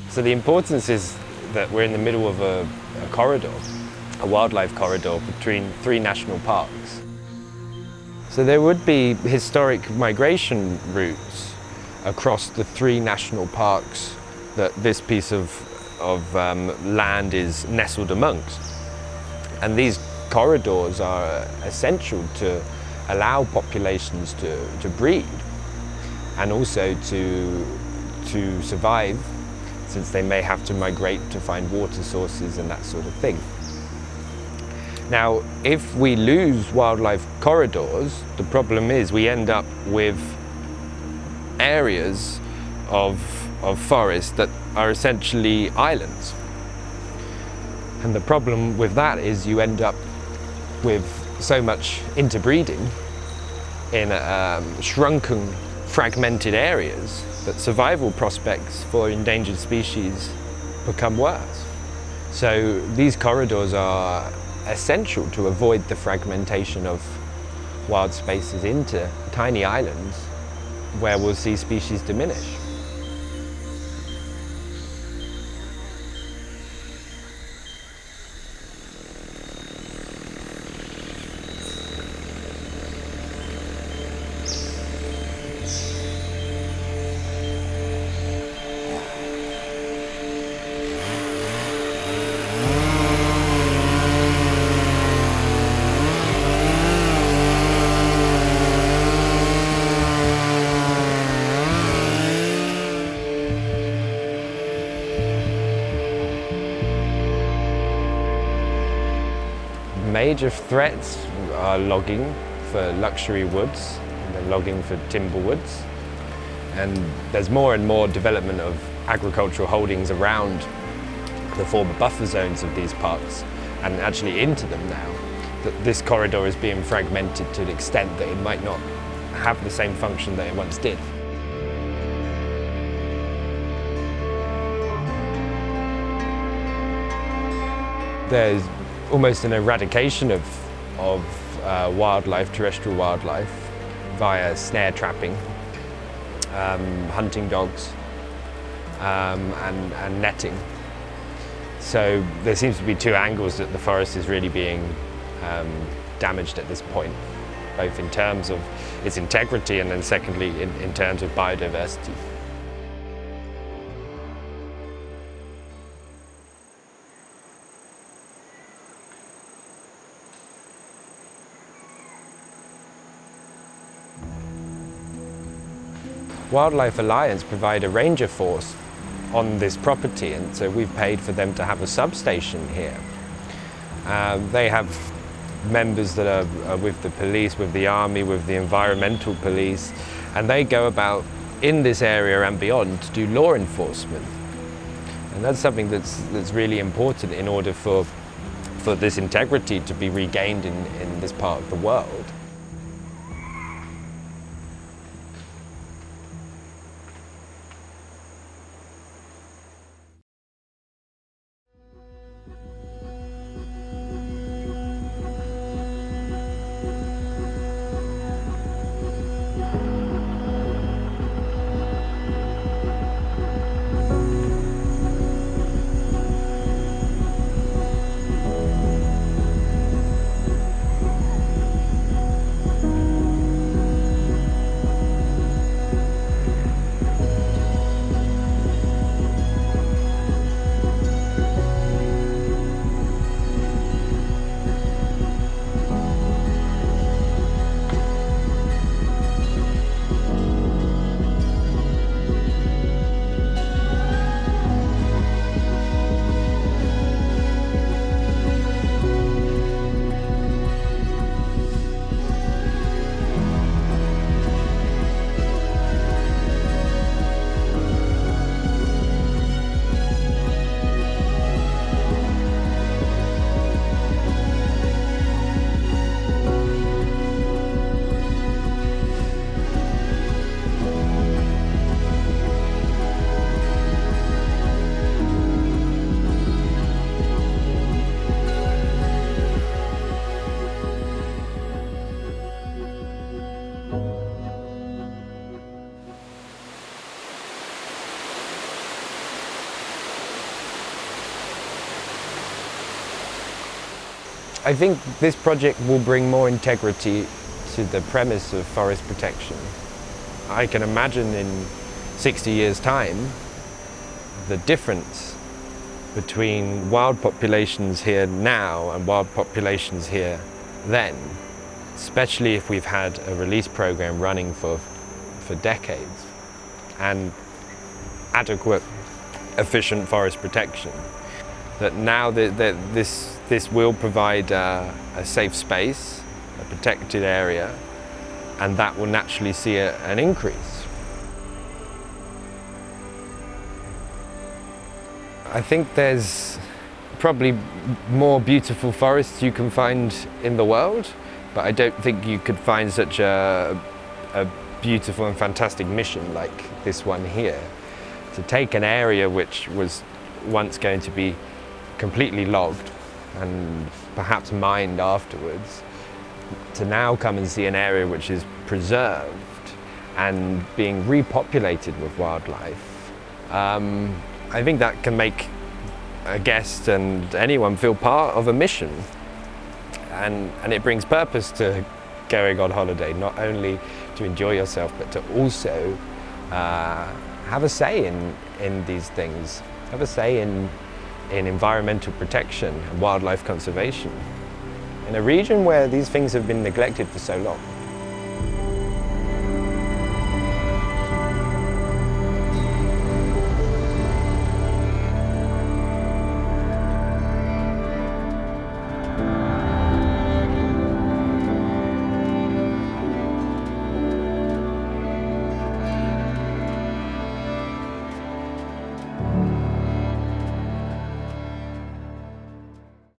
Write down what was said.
So the importance is that we're in the middle of a corridor, a wildlife corridor between 3 national parks. So there would be historic migration routes across the 3 national parks that this piece of land is nestled amongst. And these corridors are essential to allow populations to breed and also to survive, since they may have to migrate to find water sources and that sort of thing. Now, if we lose wildlife corridors, the problem is we end up with areas of forest that are essentially islands. And the problem with that is you end up with so much interbreeding in shrunken, fragmented areas that survival prospects for endangered species become worse. So these corridors are essential to avoid the fragmentation of wild spaces into tiny islands where we'll see species diminish. Major threats are logging for luxury woods, and then logging for timber woods. And there's more and more development of agricultural holdings around the former buffer zones of these parks and actually into them now. That this corridor is being fragmented to the extent that it might not have the same function that it once did. There's almost an eradication of wildlife, terrestrial wildlife, via snare trapping, hunting dogs, and netting. So there seems to be 2 angles that the forest is really being damaged at this point, both in terms of its integrity and then secondly in terms of biodiversity. Wildlife Alliance provide a ranger force on this property, and so we've paid for them to have a substation here. They have members that are with the police, with the army, with the environmental police, and they go about in this area and beyond to do law enforcement. And that's something that's really important in order for this integrity to be regained in this part of the world. I think this project will bring more integrity to the premise of forest protection. I can imagine in 60 years' time the difference between wild populations here now and wild populations here then, especially if we've had a release program running for decades and adequate, efficient forest protection. That now this will provide a safe space, a protected area, and that will naturally see an increase. I think there's probably more beautiful forests you can find in the world, but I don't think you could find such a beautiful and fantastic mission like this one here. To take an area which was once going to be completely logged and perhaps mined afterwards, to now come and see an area which is preserved and being repopulated with wildlife. I think that can make a guest and anyone feel part of a mission, and it brings purpose to going on holiday, not only to enjoy yourself but to also have a say in these things, have a say in environmental protection and wildlife conservation in a region where these things have been neglected for so long.